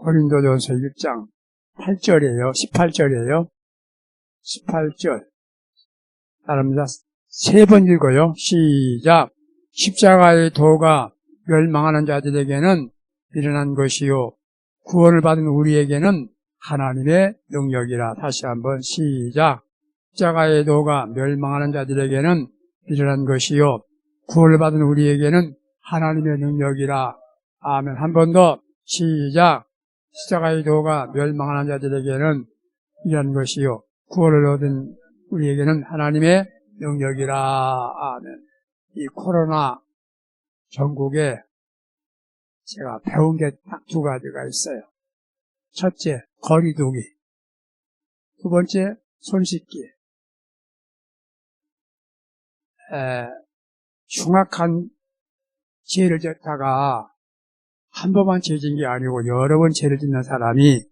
고린도전서 6장 8절이에요. 18절이에요. 18절. 따릅니다. 세 번 읽어요. 시작. 십자가의 도가 멸망하는 자들에게는 일어난 것이요 구원을 받은 우리에게는 하나님의 능력이라. 다시 한번 시작. 십자가의 도가 멸망하는 자들에게는 일어난 것이요 구원을 받은 우리에게는 하나님의 능력이라. 아멘. 한 번 더 시작. 십자가의 도가 멸망하는 자들에게는 일어난 것이요 구원을 얻은 우리에게는 하나님의 능력이라. 아멘. 이 코로나 전국에 제가 배운 게 딱 두 가지가 있어요. 첫째, 거리두기. 두 번째, 손 씻기. 흉악한 죄를 졌다가 한 번만 죄 진 게 아니고 여러 번 죄를 짓는 사람이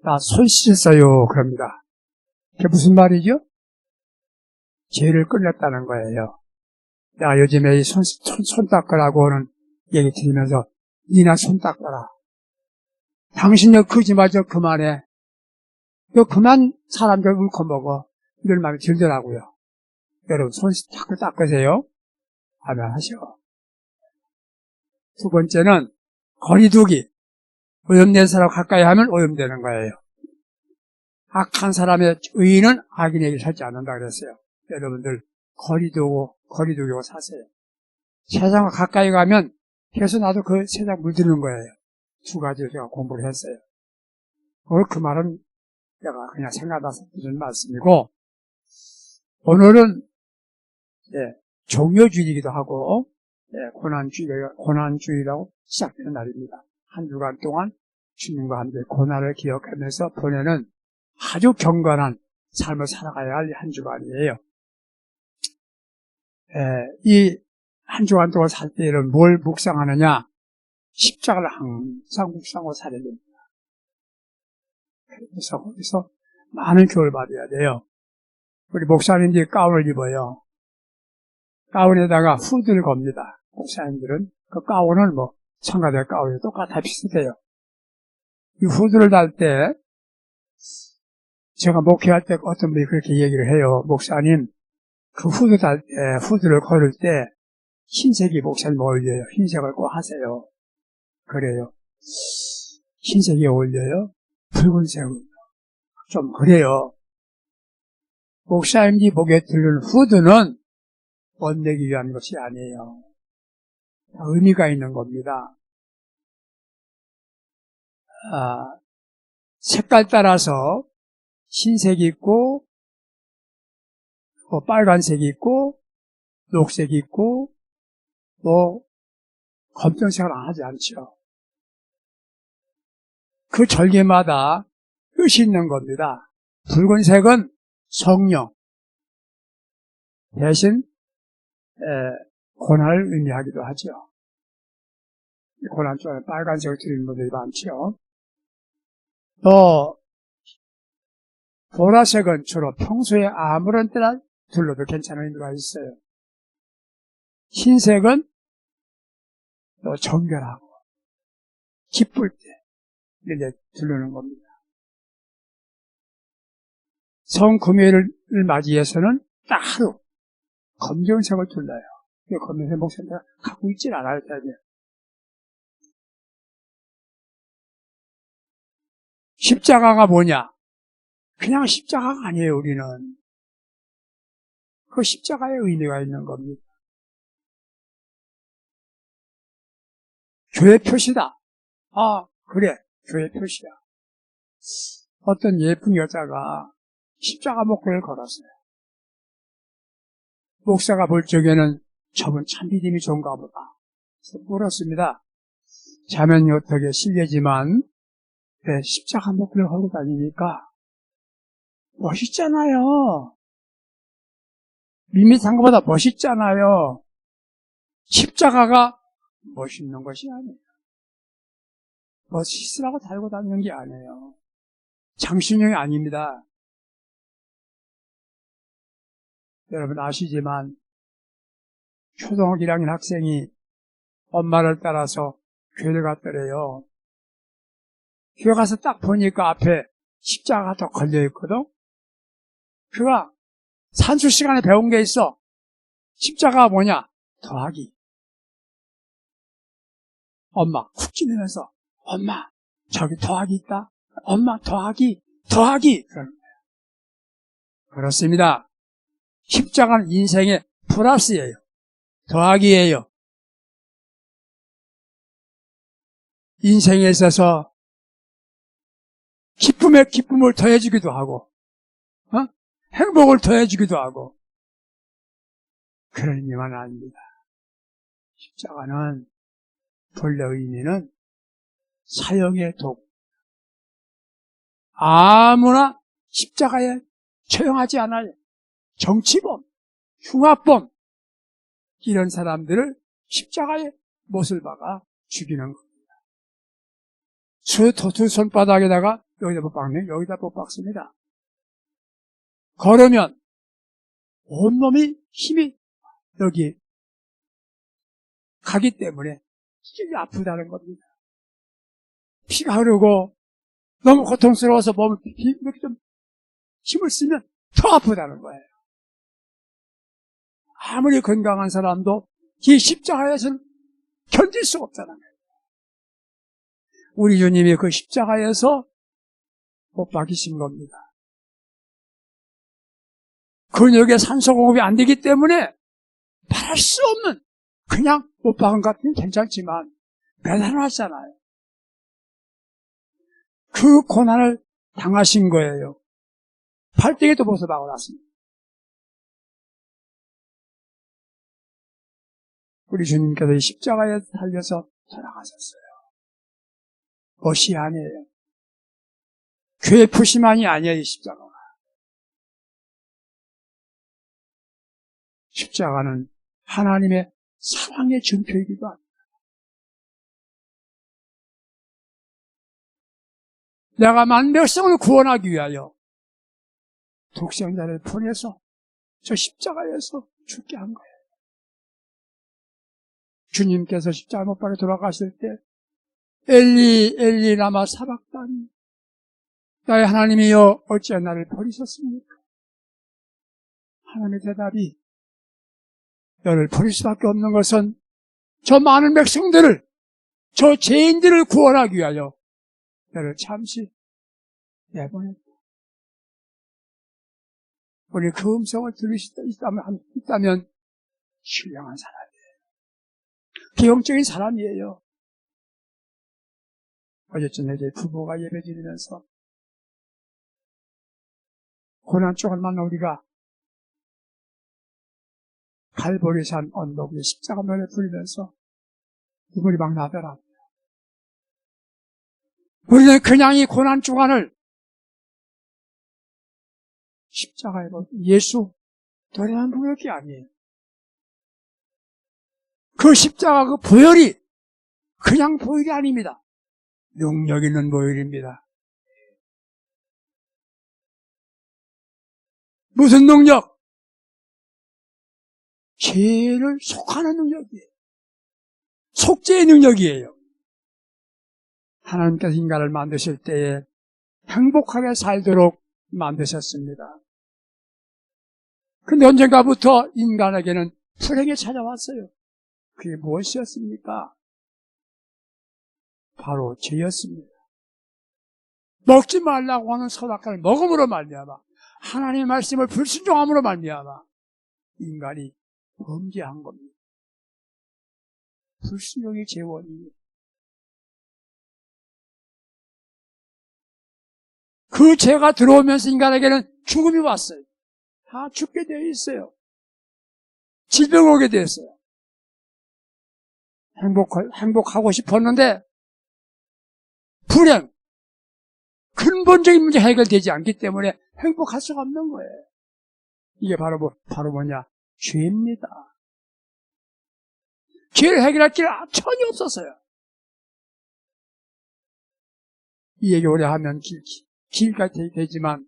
나 손 씻었어요 그럽니다. 그게 무슨 말이죠? 죄를 끝냈다는 거예요. 내가 요즘에 이 손 닦으라고 하는 얘기 들으면서 니나 손 닦아라. 당신의 거짓말좀 그만해. 너 그만 사람들 읊어먹어. 이런 말이 들더라고요. 여러분 손 닦으세요. 아멘 하시오. 두 번째는 거리두기. 오염된 사람 가까이 하면 오염되는 거예요. 악한 사람의 의인은 악인에게 살지 않는다 그랬어요. 여러분들 거리두고 사세요. 세상과 가까이 가면 계속 나도 그 세상 물드는 거예요. 두 가지를 제가 공부를 했어요. 오늘 그 말은 내가 그냥 생각나서 드린 말씀이고, 오늘은 종료주일이기도 하고 고난주일이라고 시작되는 날입니다. 한 주간 동안 주님과 함께 고난을 기억하면서 보내는 아주 경건한 삶을 살아가야 할 한 주간이에요. 이 한 주간 동안 살 때는 뭘 묵상하느냐? 십자가를 항상 묵상하고 살아야 됩니다. 그래서 거기서 많은 교훈을 받아야 돼요. 우리 목사님들이 가운을 입어요. 가운에다가 후드를 겁니다. 목사님들은 그 가운은 청가대 가운이 똑같아 비슷해요. 이 후드를 달 때 제가 목회할 때 어떤 분이 그렇게 얘기를 해요. 목사님 그 후드 달 때 후드를 걸을 때 흰색이 목사님 어울려요. 흰색을 꼭 하세요. 그래요. 흰색이 어울려요? 붉은색은 좀 그래요. 목사님이 목에 들는 후드는 원내기 위한 것이 아니에요. 의미가 있는 겁니다. 색깔 따라서 흰색이 있고 빨간색이 있고 녹색이 있고 검정색을 안 하지 않죠. 그 절개마다 뜻이 있는 겁니다. 붉은색은 성령 대신 고난을 의미하기도 하죠. 고난 쪽에 빨간색을 드리는 분들이 많죠. 또 보라색은 주로 평소에 아무런 때나 둘러도 괜찮은 의미가 있어요. 흰색은 또 정결하고 기쁠 때 이렇게 두르는 겁니다. 성금요일을 맞이해서는 따로 검정색을 둘러요. 검정색 목사님들 갖고 있질 않아요. 십자가가 뭐냐? 그냥 십자가가 아니에요. 우리는 그 십자가의 의미가 있는 겁니다. 교회 표시다. 그래, 교회 표시야. 어떤 예쁜 여자가 십자가 목걸이를 걸었어요. 목사가 볼 적에는 저분 참 믿음이 좋은가 보다. 그래서 물었습니다. 자면이 어떻게 실례지만 왜 십자가 목걸이를 걸고 다니니까 멋있잖아요. 밋밋한 것보다 멋있잖아요. 십자가가 멋있는 것이 아니에요. 멋있으라고 달고 다니는 게 아니에요. 장신용이 아닙니다. 여러분 아시지만 초등학교 1학년 학생이 엄마를 따라서 교회를 갔더래요. 교회 가서 딱 보니까 앞에 십자가가 더 걸려있거든. 그가 산수 시간에 배운 게 있어. 십자가가 뭐냐? 더하기. 엄마 쿡 찌르면서 엄마 저기 더하기 있다. 엄마 더하기. 그러는 거예요. 그렇습니다. 십자가는 인생의 플러스예요. 더하기예요. 인생에 있어서 기쁨에 기쁨을 더해주기도 하고, 행복을 더해주기도 하고, 그런 의미만 아닙니다. 십자가는 본래 의미는 사형의 독. 아무나 십자가에 처형하지 않아요. 정치범, 흉악범, 이런 사람들을 십자가에 못을 박아 죽이는 겁니다. 두 손바닥에다가 여기다 못 박네, 여기다 못 박습니다. 걸으면 온몸이 힘이 여기 가기 때문에 이게 아프다는 겁니다. 피가 흐르고 너무 고통스러워서 몸을 이렇게 좀 힘을 쓰면 더 아프다는 거예요. 아무리 건강한 사람도 이 십자가에서는 견딜 수가 없다는 거예요. 우리 주님이 그 십자가에서 못 박이신 겁니다. 근육에 산소 공급이 안 되기 때문에 말할 수 없는, 그냥 못 박은 것 같으면 괜찮지만 매달아놨잖아요. 그 고난을 당하신 거예요. 발등에도 못을 박아놨습니다. 우리 주님께서 이 십자가에 달려서 돌아가셨어요. 멋이 아니에요. 교회 푸시만이 아니에요, 이 십자가가. 십자가는 하나님의 사랑의 증표이기도 합니다. 내가 만백성을 구원하기 위하여 독생자를 보내서 저 십자가에서 죽게 한 거예요. 주님께서 십자가 못 박혀 돌아가실 때 엘리 엘리 라마 사박다니, 나의 하나님이여 어찌 나를 버리셨습니까? 하나님의 대답이, 너를 버릴 수밖에 없는 것은 저 많은 백성들을, 저 죄인들을 구원하기 위하여 너를 잠시 내보냈다. 우리 그 음성을 들을 수 있다면 신령한 사람이에요. 기형적인 사람이에요. 어제쯤에 제 부부가 예배 드리면서 고난 쪽을 만나 우리가 갈보리산 언덕 위에 십자가 면에 부리면서 눈물이 막 나더라. 우리는 그냥 이 고난 주간을 십자가에 예수 노래만 부를 게 아니에요. 그 십자가 그 보혈이 그냥 보혈이 아닙니다. 능력 있는 보혈입니다. 무슨 능력? 죄를 속하는 능력이에요. 속죄의 능력이에요. 하나님께서 인간을 만드실 때에 행복하게 살도록 만드셨습니다. 근데 언젠가부터 인간에게는 불행이 찾아왔어요. 그게 무엇이었습니까? 바로 죄였습니다. 먹지 말라고 하는 선악과를 먹음으로 말미암아, 하나님의 말씀을 불순종함으로 말미암아 인간이 범죄한 겁니다. 불순종이 죄원이에요. 그 죄가 들어오면서 인간에게는 죽음이 왔어요. 다 죽게 되어 있어요. 질병 오게 되었어요. 행복하고 싶었는데 불행, 근본적인 문제 해결되지 않기 때문에 행복할 수가 없는 거예요. 이게 바로 뭐냐? 죄입니다. 죄를 해결할 길 전혀 없었어요. 이 얘기 오래 하면 길까지 되지만,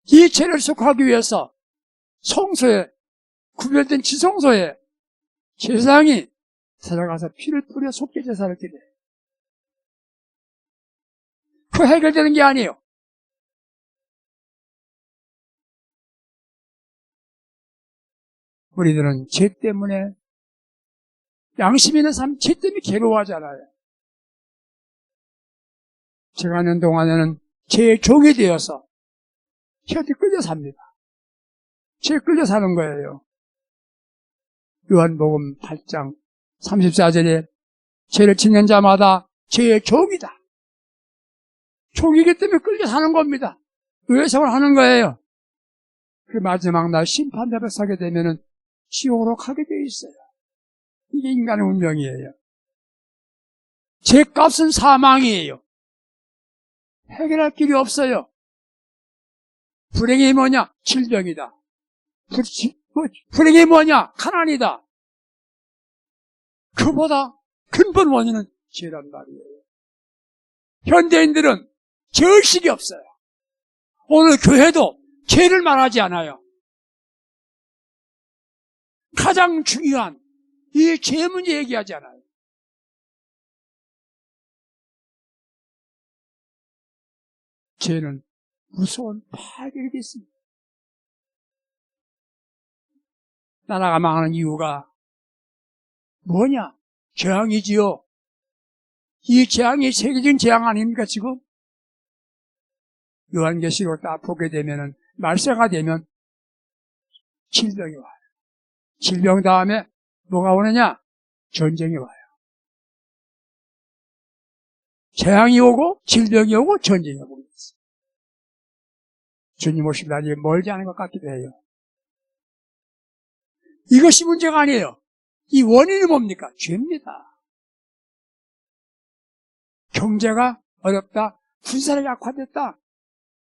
이 죄를 속하기 위해서 성소에, 구별된 지성소에 제사장이 들어가서 피를 뿌려 속죄 제사를 드려요. 그 해결되는 게 아니에요. 우리들은 죄 때문에, 양심 있는 사람 죄 때문에 괴로워하잖아요. 제가 하는 동안에는 죄의 종이 되어서 혀에 끌려 삽니다. 죄에 끌려 사는 거예요. 요한복음 8장 34절에 죄를 짓는 자마다 죄의 종이다. 종이기 때문에 끌려 사는 겁니다. 의회생활 하는 거예요. 그 마지막 날 심판대 앞에 서게 되면은 지옥으로 가게 돼 있어요. 이게 인간의 운명이에요. 죄값은 사망이에요. 해결할 길이 없어요. 불행이 뭐냐? 질병이다. 불행이 뭐냐? 가난이다. 그보다 근본 원인은 죄란 말이에요. 현대인들은 죄의식이 없어요. 오늘 교회도 죄를 말하지 않아요. 가장 중요한 이 죄 문제 얘기하지 않아요. 죄는 무서운 파괴력이 있습니다. 나라가 망하는 이유가 뭐냐? 재앙이지요. 이 재앙이 세계적인 재앙 아닙니까 지금? 요한계시록 딱 보게 되면은 말세가 되면 질병이 와요. 질병 다음에 뭐가 오느냐? 전쟁이 와요. 재앙이 오고 질병이 오고 전쟁이 오고 있어요. 주님 오실 날이 멀지 않은 것 같기도 해요. 이것이 문제가 아니에요. 이 원인이 뭡니까? 죄입니다. 경제가 어렵다, 군사가 약화됐다,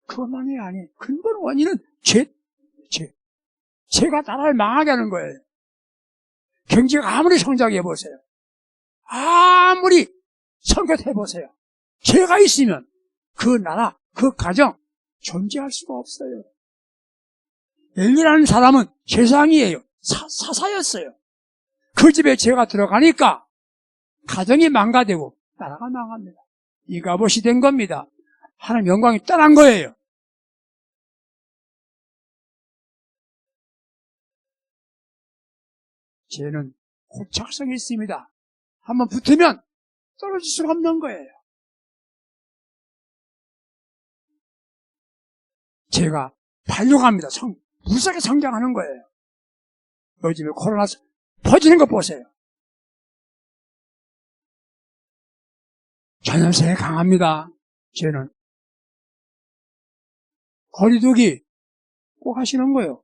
그것만이 아니에요. 근본 원인은 죄. 죄가 나라를 망하게 하는 거예요. 경제가 아무리 성장해보세요. 아무리 성격해보세요. 죄가 있으면 그 나라, 그 가정 존재할 수가 없어요. 엘리라는 사람은 세상이에요. 사사였어요. 그 집에 죄가 들어가니까 가정이 망가되고 나라가 망합니다. 이가봇이 된 겁니다. 하나님 영광이 떠난 거예요. 죄는 고착성이 있습니다. 한번 붙으면 떨어질 수가 없는 거예요. 죄가 발육합니다. 무섭게 성장하는 거예요. 요즘에 코로나 퍼지는 거 보세요. 전염성이 강합니다. 죄는. 거리두기 꼭 하시는 거예요.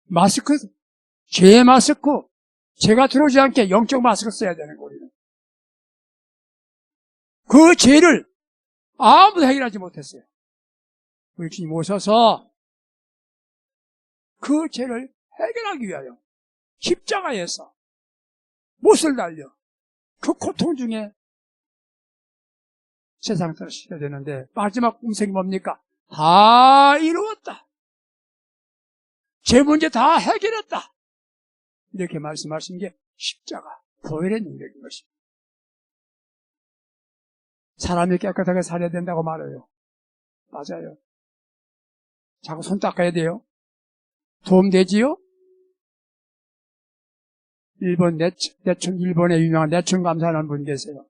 마스크, 죄의 마스크, 죄가 들어오지 않게 영적 마스크 써야 되는 거예요. 그 죄를 아무도 해결하지 못했어요. 우리 주님 오셔서 그 죄를 해결하기 위하여 십자가에서 못을 달려 그 고통 중에 세상을 떠나셔야 되는데 마지막 음성이 뭡니까? 다 이루었다. 죄 문제 다 해결했다. 이렇게 말씀하신 게 십자가, 보혈의 능력인 것입니다. 사람이 깨끗하게 살아야 된다고 말해요. 맞아요. 자꾸 손 닦아야 돼요. 도움 되지요? 일본의 유명한 내춘 감사하는 분 계세요.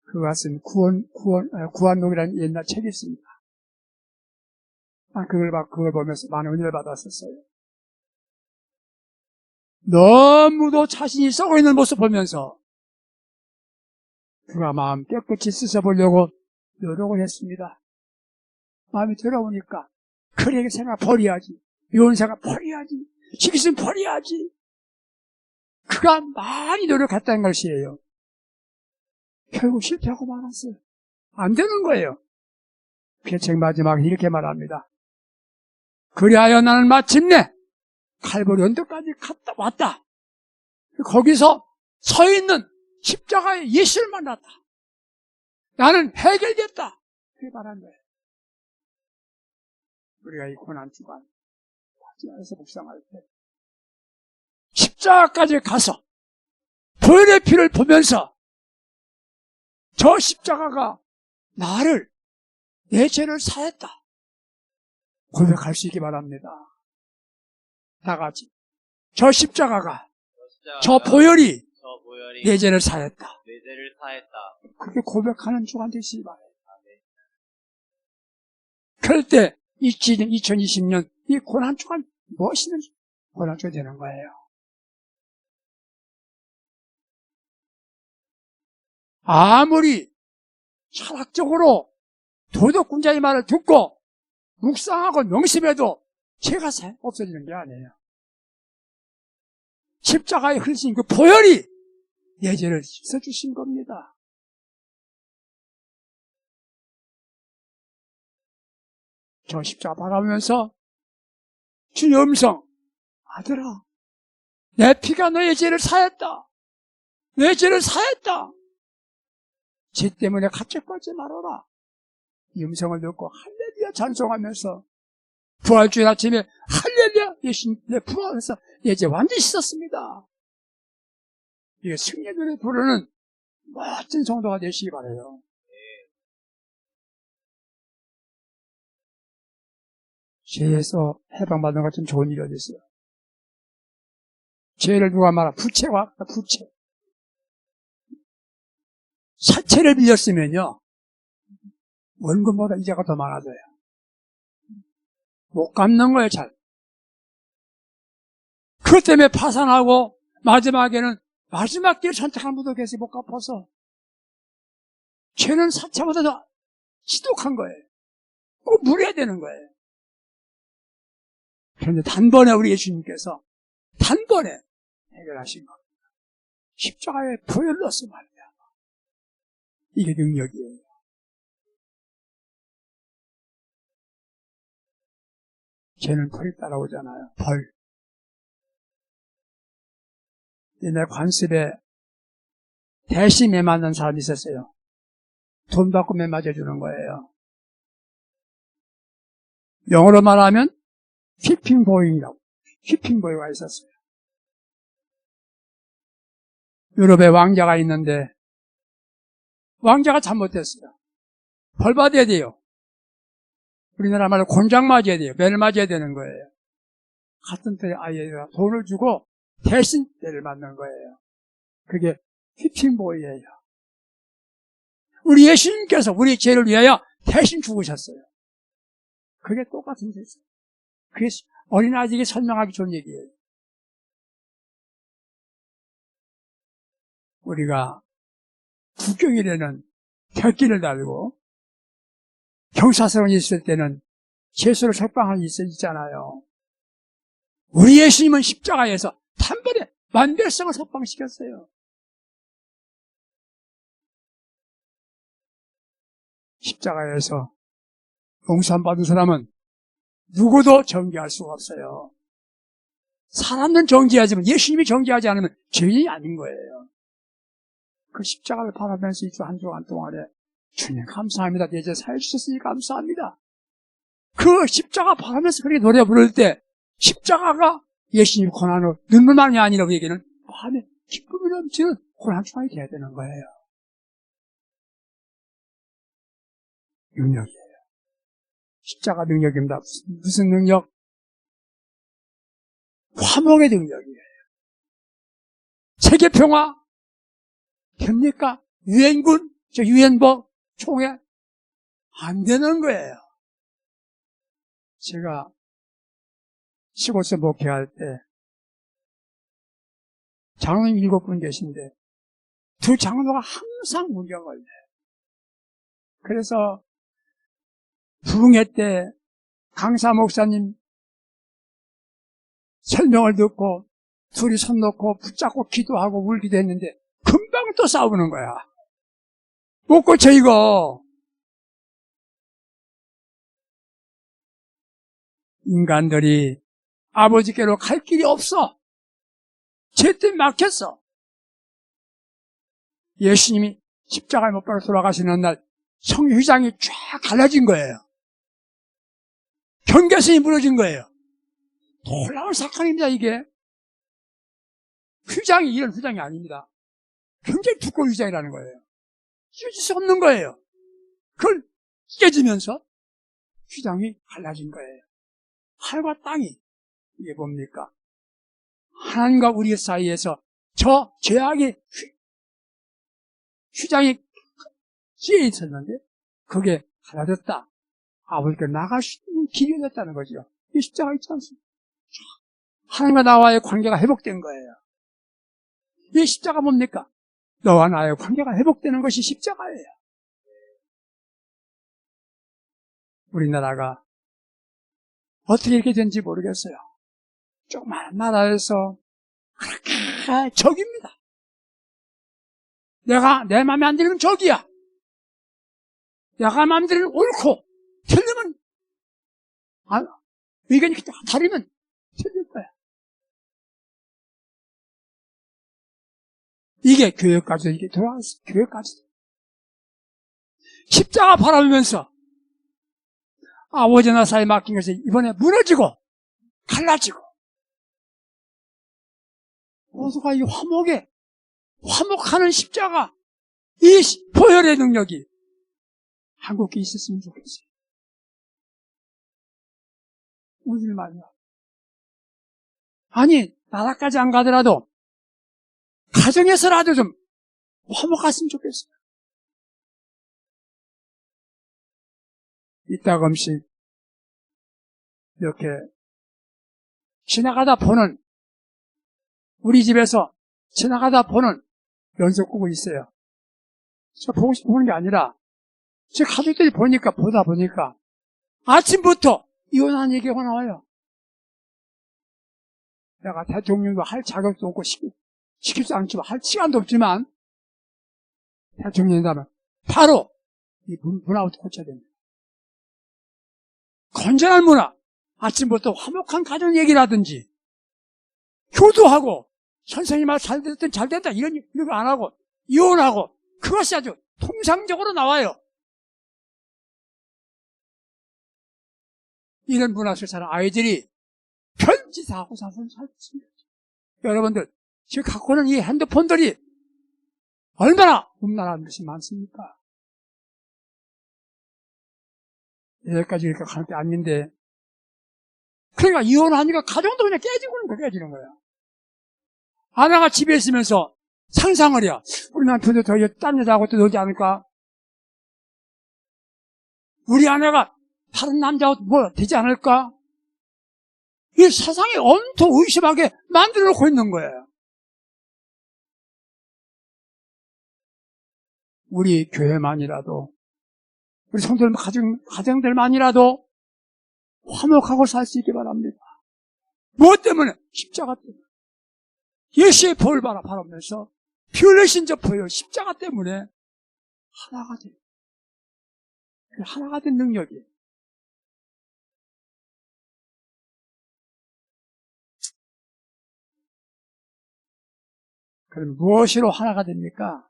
그것은 구원록이라는 옛날 책이 있습니다. 그걸 보면서 많은 은혜를 받았었어요. 너무도 자신이 썩어 있는 모습 보면서 그가 마음 깨끗이 씻어보려고 노력을 했습니다. 마음이 들어오니까 그래 생각 버려야지, 이혼 생각 버려야지, 시기심 버려야지. 그가 많이 노력했다는 것이에요. 결국 실패하고 말았어요. 안 되는 거예요. 그 책 마지막에 이렇게 말합니다. 그리하여 나는 마침내 칼보리 언덕까지 갔다 왔다. 거기서 서 있는 십자가의 예수를 만났다. 나는 해결됐다. 그게 말한 거예요. 우리가 이 고난 주간 안에서 묵상할 때 십자가까지 가서 보혈의 피를 보면서 저 십자가가 나를, 내 죄를 사했다. 고백할 수 있기 바랍니다. 다 같이. 저 십자가가, 저 보혈이 내 죄를 사했다. 그렇게 고백하는 주간 되시기 바랍니다. 그럴 때 2020년 이 고난 주간 멋있는 고난 주간이 되는 거예요. 아무리 철학적으로 도덕군자의 말을 듣고 묵상하고 명심해도 죄가 없어지는 게 아니에요. 십자가에 흘리신 그 보혈이 내 죄를 씻어주신 겁니다. 저 십자가 바라보면서 주의 음성, 아들아, 내 피가 너의 죄를 사했다. 내 죄를 사했다. 죄 때문에 가책받지 말아라. 이 음성을 듣고 할렐루야 찬송하면서 부활주일 아침에 할렐루야 예수님 내 부활해서 내 죄 완전히 씻었습니다. 이게 승리의 노래 부르는 멋진 성도가 되시기 바라요. 죄에서 해방받는 것 같은 좋은 일이 어디 있어요? 죄를 누가 말하? 부채와 부채. 사채를 빌렸으면요, 원금보다 이자가 더 많아져요. 못 갚는 거예요, 잘. 그것 때문에 파산하고, 마지막에는 마지막 길 선택한 분도 계속 못 갚아서, 죄는 사채보다 더 지독한 거예요. 꼭 물어야 되는 거예요. 그런데 단번에 우리 예수님께서 단번에 해결하신 겁니다. 십자가에 보혈을 넣었으면 말이야. 이게 능력이에요. 죄는 벌이 따라오잖아요. 벌. 옛날 관습에 대신 매 맞는 사람이 있었어요. 돈 받고 매 맞아주는 거예요. 영어로 말하면 휘핑 보이라고. 휘핑 보이가 있었어요. 유럽에 왕자가 있는데 왕자가 잘못했어요. 벌 받아야 돼요. 우리나라 말로 곤장 맞아야 돼요. 매를 맞아야 되는 거예요. 같은 때에 아이가 돈을 주고 대신 매를 맞는 거예요. 그게 휘핑보이예요. 우리 예수님께서 우리 죄를 위하여 대신 죽으셨어요. 그게 똑같은 죄죠. 그게 어린아이에게 설명하기 좋은 얘기예요. 우리가 국경일에는 벽길을 달고 경사스러운 있을 때는 죄수를 석방하는 일이 있잖아요. 우리 예수님은 십자가에서 단번에 만별성을 석방시켰어요. 십자가에서 용서받은 사람은 누구도 정죄할 수가 없어요. 사람은 정죄하지만 예수님이 정죄하지 않으면 죄인이 아닌 거예요. 그 십자가를 바라면서 이 주 한 주간 동안에 주님 감사합니다. 내 죄 사해 주셨으니 감사합니다. 그 십자가 바라면서 그렇게 노래 부를 때 십자가가 예수님 고난으로 눈물만이 아니라 우리에게는 마음에 기쁨이 넘치는 고난 주간이 돼야 되는 거예요. 능력이에요. 십자가 능력입니다. 무슨 능력? 화목의 능력이에요. 세계평화 됩니까? 유엔군, 유엔복, 총회 안 되는 거예요. 제가 시골서 목회할 때 장로님 7분 계신데 두 장로가 항상 문제가 걸려요. 그래서 부흥회 때 강사 목사님 설명을 듣고 둘이 손 놓고 붙잡고 기도하고 울기도 했는데 금방 또 싸우는 거야. 못 고쳐 이거. 인간들이 아버지께로 갈 길이 없어. 죄 때문에 막혔어. 예수님이 십자가에 못 박혀 돌아가시는 날 성휘장이 쫙 갈라진 거예요. 경계선이 무너진 거예요. 놀라운 사건입니다, 이게. 휘장이 이런 휘장이 아닙니다. 굉장히 두꺼운 휘장이라는 거예요. 찢을 수 없는 거예요. 그걸 깨지면서 휘장이 갈라진 거예요. 하늘과 땅이, 이게 뭡니까? 하나님과 우리 사이에서 저 죄악의 휘장이 씌어 있었는데 그게 갈라졌다. 아버지께 나갈 수 있는 길이 열렸다는 거죠. 이 십자가 있지 않습니까? 하나님과 나와의 관계가 회복된 거예요. 이 십자가 뭡니까? 너와 나의 관계가 회복되는 것이 십자가예요. 우리나라가 어떻게 이렇게 된지 모르겠어요. 조그마한 나라에서 그렇게 적입니다. 내 마음에 안 들면 적이야. 내가 마음에 들면 옳고, 틀리면, 의견이 다르면 틀릴 거야. 이게 교회까지도 이게 돌아왔어. 교회까지도. 십자가 바라보면서 아버지나 사이 맡긴 것이 이번에 무너지고, 갈라지고, 모두가 이 화목하는 십자가, 이 보혈의 능력이 한국에 있었으면 좋겠어요. 우리들 말이야. 아니, 나라까지 안 가더라도, 가정에서라도 좀 화목했으면 좋겠어요. 이따금씩 이렇게 지나가다 보는, 우리 집에서 지나가다 보는 연속국이 있어요. 저 보고 싶어 보는 게 아니라 제 가족들이 보다 보니까 아침부터 이혼한 얘기가 나와요. 내가 대통령도 할 자격도 없고 시키지도 않지만 할 시간도 없지만 대통령이라면 바로 이 문화부터 고쳐야 됩니다. 건전한 문화, 아침부터 화목한 가정 얘기라든지 효도하고 선생님 말 잘 됐든 잘 됐다 이런 거 안 하고 이혼하고 그것이 아주 통상적으로 나와요. 이런 문화 속에 사는 아이들이 편지사하고 사서는 살겠습니다. 여러분들 지금 갖고 있는 이 핸드폰들이 얼마나 음란한 것이 많습니까? 여기까지 이렇게 가는 게 아닌데 그러니까 이혼하니까 가정도 그냥 깨지는 거야. 아내가 집에 있으면서 상상을 해요. 우리 남편도 더 다른 여자하고 또 놀지 않을까? 우리 아내가 다른 남자하고 뭐 되지 않을까? 이 세상이 엄청 의심하게 만들어 놓고 있는 거예요. 우리 교회만이라도, 우리 성도들 가정들만이라도 화목하고 살 수 있기 바랍니다. 무엇 때문에? 십자가 때문에. 예수의 보혈 바라보면서 피 흘리신 저 보혈 십자가 때문에 하나가 돼요. 하나가 된 능력이에요. 그럼 무엇으로 하나가 됩니까?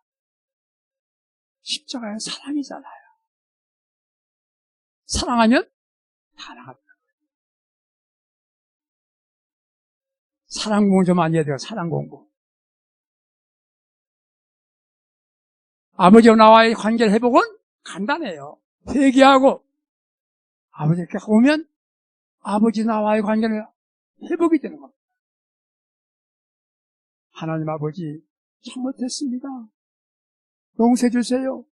십자가의 사랑이잖아요. 사랑하면 하나가 돼요. 사랑 공부 좀 많이 해야 돼요. 사랑 공부. 아버지와 나와의 관계를 회복은 간단해요. 회개하고 아버지께 오면 아버지 나와의 관계를 회복이 되는 겁니다. 하나님 아버지 잘못했습니다. 용서해 주세요.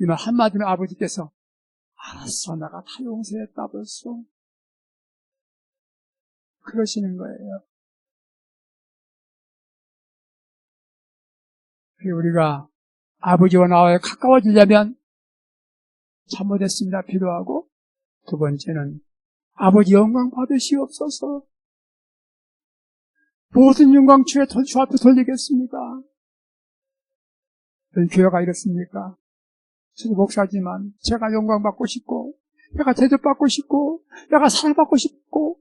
이 말 한마디면 아버지께서 알았어, 내가 다 용서했다 벌써. 그러시는 거예요. 우리가 아버지와 나와의 가까워지려면 잘못했습니다 필요하고, 두 번째는 아버지 영광 받으시옵소서. 모든 영광 주 앞에 돌리겠습니다. 교회가 이렇습니까? 저도 목사지만 제가 영광 받고 싶고, 내가 대접받고 싶고, 내가 사랑받고 싶고,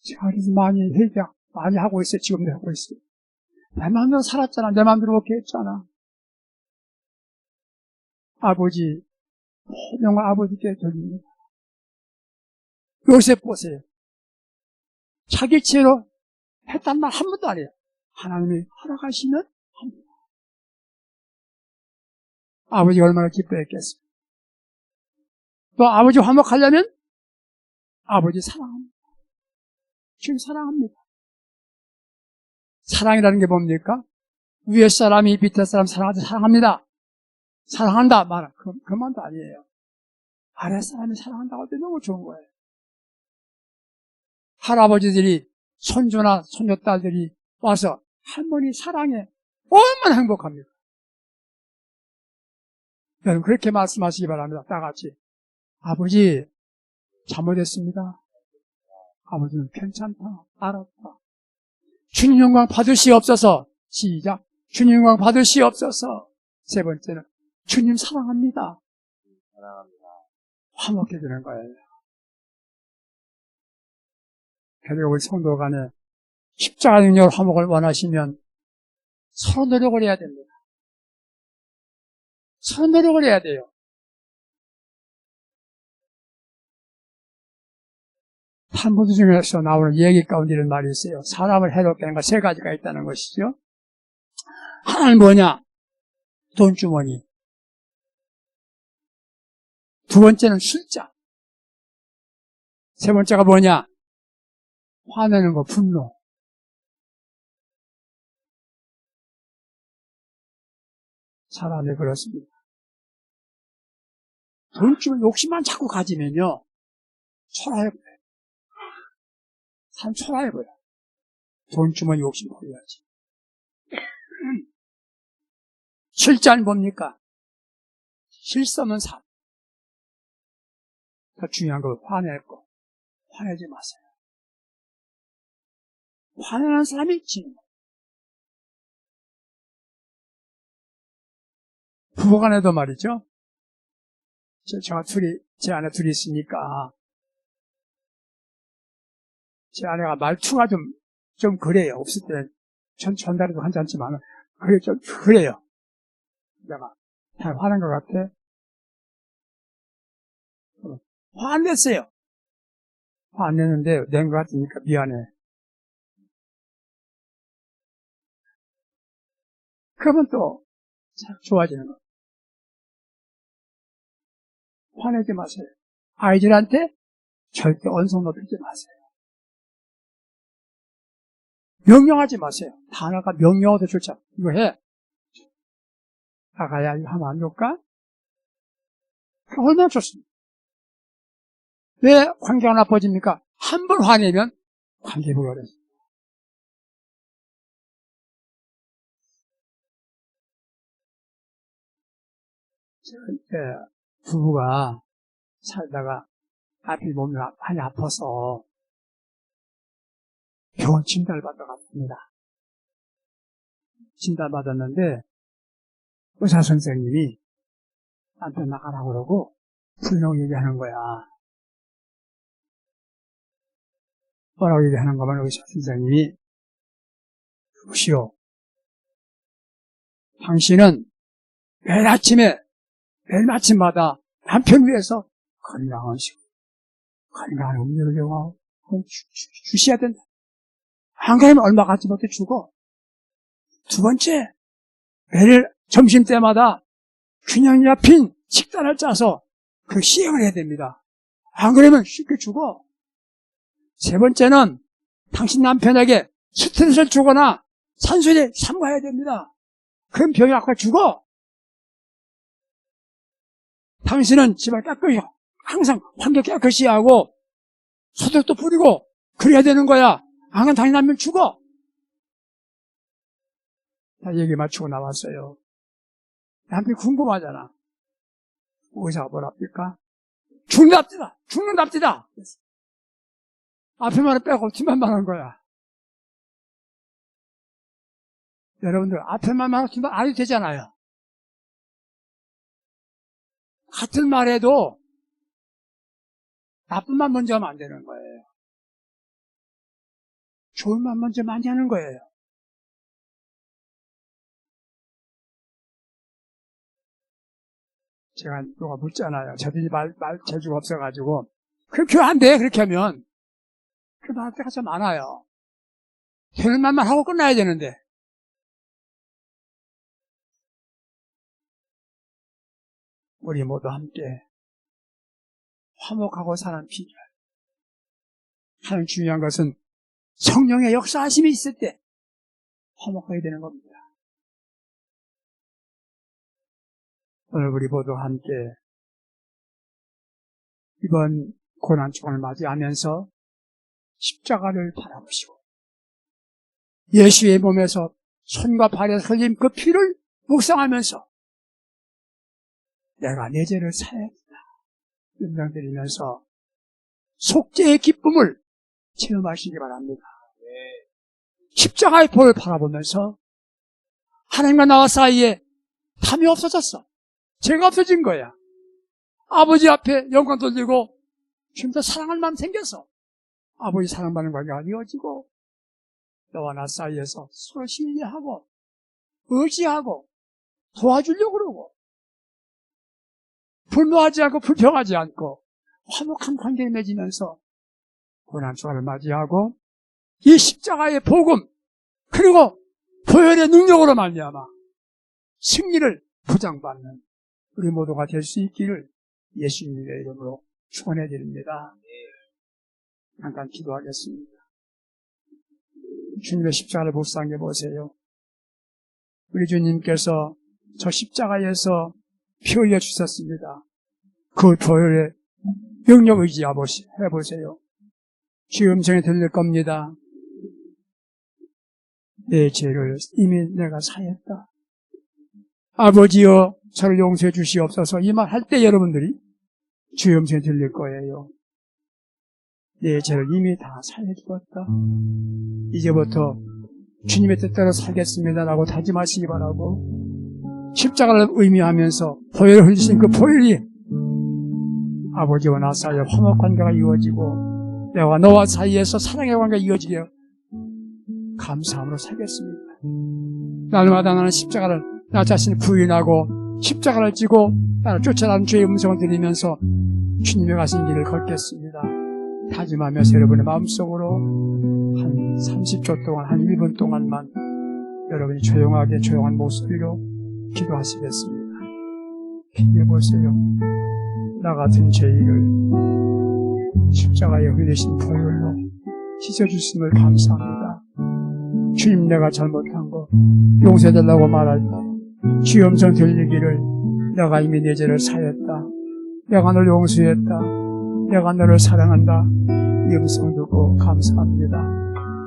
제가 그래서 많이 하고 있어요. 지금도 하고 있어요. 내 마음대로 살았잖아. 내 마음대로 먹게 했잖아. 아버지, 영광 아버지께 드립니다. 요셉 보세요. 자기 죄로 했단 말 한 번도 안 해요. 하나님이 허락하시면 합니다. 아버지가 얼마나 기뻐했겠어요. 또 아버지 화목하려면 아버지 사랑합니다. 지금 사랑합니다. 사랑이라는 게 뭡니까? 위에 사람이 밑에 사람 사랑하지 사랑합니다. 사랑한다 말은 그만도 아니에요. 아래 사람이 사랑한다고 할 때 너무 좋은 거예요. 할아버지들이 손주나 손녀딸들이 와서 할머니 사랑해 얼마나 행복합니까? 여러분 그렇게 말씀하시기 바랍니다. 다 같이 아버지 잘못했습니다. 아버지는 괜찮다. 알았다. 주님 영광 받으시옵소서. 시작. 주님 영광 받으시옵소서. 세 번째는 주님 사랑합니다. 사랑합니다. 화목해지는 거예요. 그리고 우리 성도 간에 십자가 능력으로 화목을 원하시면 서로 노력을 해야 됩니다. 서로 노력을 해야 돼요. 탈무드 중에서 나오는 얘기 가운데 이런 말이 있어요. 사람을 해롭게 하는 거 세 가지가 있다는 것이죠. 하나는 뭐냐? 돈주머니. 두 번째는 술자. 세 번째가 뭐냐? 화내는 거, 분노. 사람이 그렇습니다. 돈주머니 욕심만 자꾸 가지면요. 초라해버려요. 삶 초라해버려요. 돈주머니 욕심 버려야지. 실자는 뭡니까? 실수없는 삶. 더 중요한 거 화낼 거. 화내지 마세요. 화내는 사람이 지는 거예요. 부부간에도 말이죠. 제 아내 둘이 있으니까 제 아내가 말투가 좀 그래요. 없을 때 전달해도 괜찮지만 그게 좀 그래요. 내가 잘 화난 것 같아. 화 안 냈어요. 화 안 냈는데 낸 것 같으니까 미안해. 그러면 또 좋아지는 거예요. 화내지 마세요. 아이들한테 절대 언성 높이지 마세요. 명령하지 마세요. 단어가 명령어도 좋죠. 이거 해. 아가야 이거 하면 안 좋을까? 얼마나 좋습니다. 왜 관계가 나빠집니까? 한 번 화내면 관계 회복이 어렵습니다. 부부가 살다가 앞이 몸이 많이 아파서 병원 진단을 받러 갔습니다. 진단 받았는데 의사 선생님이 남편 나가라고 그러고 부인하고 얘기하는 거야. 뭐라고 얘기하는 거면 의사 선생님이 보시오. 당신은 매일 아침마다 남편 위해서 건강한 식구, 건강한 음료를 이용하고 주셔야 된다. 안 그러면 얼마 갖지 못해 죽어. 두 번째, 매일 점심때마다 균형 잡힌 식단을 짜서 그 시행을 해야 됩니다. 안 그러면 쉽게 죽어. 세 번째는 당신 남편에게 스트레스를 주거나 산소를 삼가해야 됩니다. 그럼 병이 아까 죽어. 당신은 집을 깨끗이 항상 환경 깨끗이 하고 소독도 뿌리고 그래야 되는 거야. 안 그러면 당신 남편 죽어. 다 얘기 맞추고 나왔어요. 남편이 궁금하잖아. 의사가 뭐랍니까? 죽는답디다. 앞에 말을 빼고 뒤만 말한 거야. 여러분들 앞에 말하고 뒤만 안 해도 되잖아요. 같은 말해도 나쁜 말 먼저 하면 안 되는 거예요. 좋은 말 먼저 많이 하는 거예요. 제가 누가 묻잖아요. 저들이 말 재주가 없어가지고 그렇게 안 돼. 그렇게 하면 그 말할 때가 좀 많아요. 되는 말만 하고 끝나야 되는데 우리 모두 함께 화목하고 사는 필요해요. 가장 중요한 것은 성령의 역사하심이 있을 때 화목하게 되는 겁니다. 오늘 우리 모두 함께 이번 고난주간을 맞이하면서 십자가를 바라보시고 예수의 몸에서 손과 발에서 흘린 그 피를 묵상하면서 내가 내 죄를 사야겠다 연장드리면서 속죄의 기쁨을 체험하시기 바랍니다. 십자가의 볼을 바라보면서 하나님과 나와 사이에 탐이 없어졌어. 죄가 없어진 거야. 아버지 앞에 영광 돌리고 주님도 사랑할 마음 생겨서 아버지 사랑받는 관계가 이어지고 너와 나 사이에서 서로 신뢰하고 의지하고 도와주려고 그러고 분노하지 않고 불평하지 않고 화목한 관계를 맺으면서 고난주간을 맞이하고 이 십자가의 복음 그리고 보혈의 능력으로 말미암아 승리를 보장받는 우리 모두가 될 수 있기를 예수님의 이름으로 축원해 드립니다. 잠깐 기도하겠습니다. 주님의 십자가를 묵상해 보세요. 우리 주님께서 저 십자가에서 피 흘려 주셨습니다. 그 보혈의 능력 의지해보세요. 주의 음성이 들릴 겁니다. 내 죄를 이미 내가 사했다. 아버지여 저를 용서해 주시옵소서. 이 말 할 때 여러분들이 주의 음성이 들릴 거예요. 내 죄를 이미 다 사해 주었다. 이제부터 주님의 뜻대로 살겠습니다라고 다짐하시기 바라고 십자가를 의미하면서 보혈을 흘리신 그 보혈이 아버지와 나 사이에 화목 관계가 이루어지고 내가 너와 사이에서 사랑의 관계가 이루어지게 감사함으로 살겠습니다. 날마다 나는 십자가를 나 자신을 부인하고 십자가를 지고 나를 쫓아가는 주의 음성을 들으면서 주님의 가신 길을 걷겠습니다. 다짐하면서 여러분의 마음속으로 한 30초 동안, 한 1분 동안만 여러분이 조용한 목소리로 기도하시겠습니다. 기도해보세요. 나 같은 죄인을 십자가에 흘리신 보혈로 씻어주심을 감사합니다. 주님, 내가 잘못한 거 용서해달라고 말할 때 주의 음성 들리기를 내가 이미 내 죄를 사했다. 내가 너를 용서했다. 내가 너를 사랑한다. 이 음성 듣고 감사합니다.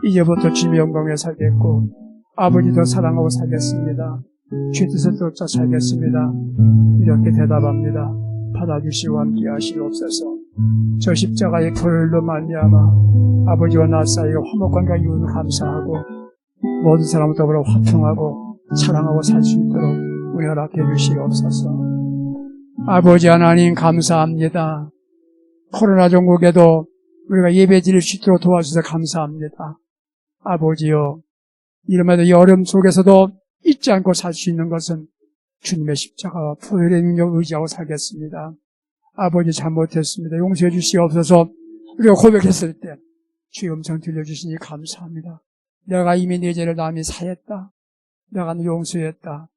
이제부터 주님의 영광에 살겠고 아버지도 사랑하고 살겠습니다. 주의 뜻을 쫓아 살겠습니다. 이렇게 대답합니다. 받아주시고 함께 하시옵소서. 저 십자가의 보혈로 말미암아 아버지와 나 사이에 화목관계가 이루는 감사하고 모든 사람을 더불어 화평하고 사랑하고 살 수 있도록 은혜 허락해 주시옵소서. 아버지 하나님 감사합니다. 코로나 전국에도 우리가 예배 드릴 수 있도록 도와주셔서 감사합니다. 아버지여, 이름에도 이 어려움 속에서도 잊지 않고 살 수 있는 것은 주님의 십자가와 보혈의 능력을 의지하고 살겠습니다. 아버지 잘못했습니다. 용서해 주시옵소서. 우리가 고백했을 때 주의 음성 들려주시니 감사합니다. 내가 이미 내 죄를 남이 사했다. 내가 용서했다.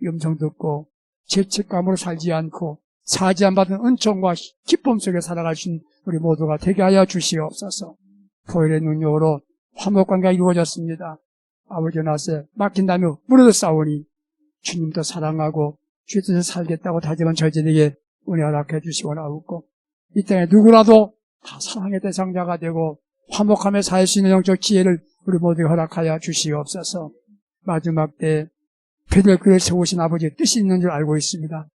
이 음성 듣고 죄책감으로 살지 않고 사지 안 받은 은총과 기쁨 속에 살아가신 우리 모두가 되게 하여 주시옵소서. 보혈의 능력으로 화목관계가 이루어졌습니다. 아버지 나세 막힌다며 무릎을 싸우니 주님도 사랑하고 주의 뜻을 살겠다고 다짐한 저희들에게 은혜 허락해 주시고 나오고 이 땅에 누구라도 다 사랑의 대상자가 되고 화목하며 살 수 있는 영적 지혜를 우리 모두에 허락하여 주시옵소서. 마지막 때 베들교회를 세우신 아버지의 뜻이 있는 줄 알고 있습니다.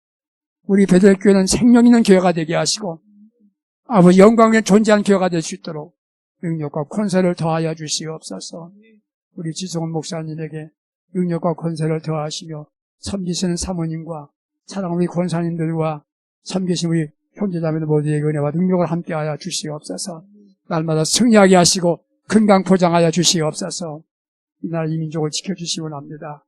우리 베들교회는 생명 있는 교회가 되게 하시고 아버지 영광에 존재하는 교회가 될 수 있도록 능력과 권세를 더하여 주시옵소서. 우리 지성훈 목사님에게 능력과 권세를 더하시며 섬기시는 사모님과 사랑하는 우리 권사님들과 섬기신 우리 형제자매들 모두에게 은혜와 능력을 함께하여 주시옵소서. 날마다 승리하게 하시고 건강 보장하여 주시옵소서. 이 나라 이 민족을 지켜주시고 합니다.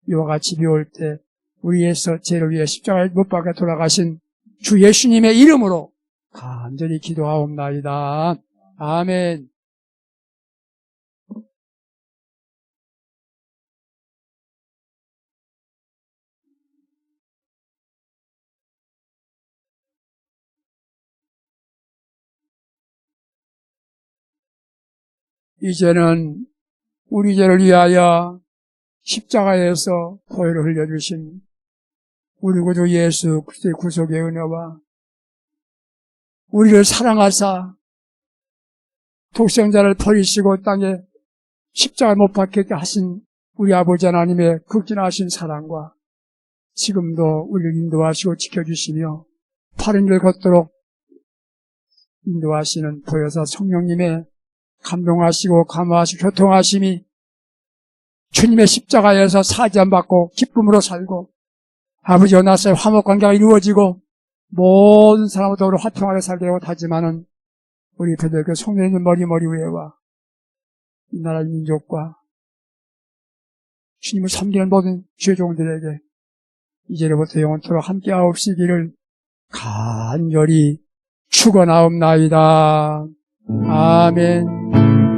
이와 같이 비 올 때 우리에서 죄를 위해 십자가에 못 박아 돌아가신 주 예수님의 이름으로 간절히 기도하옵나이다. 아멘. 이제는 우리 죄를 위하여 십자가에서 보혈을 흘려주신 우리 구주 예수 그리스도의 구속의 은혜와 우리를 사랑하사 독생자를 버리시고 땅에 십자가 못 박히게 하신 우리 아버지 하나님의 극진하신 사랑과 지금도 우리를 인도하시고 지켜주시며 바른 길 걷도록 인도하시는 보혜사 성령님의 감동하시고 감화하시고 교통하심이 주님의 십자가에서 사지함 받고 기쁨으로 살고 아버지와 나사의 화목관계가 이루어지고 모든 사람과 우리 화평하게 살려고 하지만은 우리 배들교 성령님 머리 위에와 이 나라 민족과 주님을 섬기는 모든 죄종들에게 이제로부터 영원토록 함께하옵시기를 간절히 축원하옵나이다. 아멘.